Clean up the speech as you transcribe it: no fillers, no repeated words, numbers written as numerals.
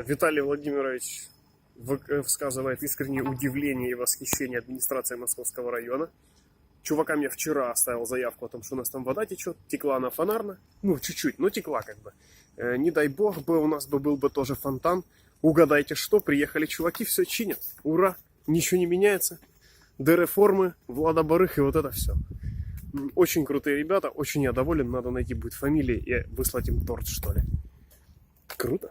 Виталий Владимирович высказывает искреннее удивление и восхищение администрации Московского района. Чувакам я вчера оставил заявку о том, что у нас там вода течет. Текла она фонарно. Ну, чуть-чуть, но текла как бы. Не дай бог бы, у нас был бы тоже фонтан. Угадайте что, приехали чуваки, все чинят. Ура, ничего не меняется. Д-реформы, Влада Барых и вот это все. Очень крутые ребята, очень я доволен. Надо найти будет фамилии и выслать им торт, что ли. Круто.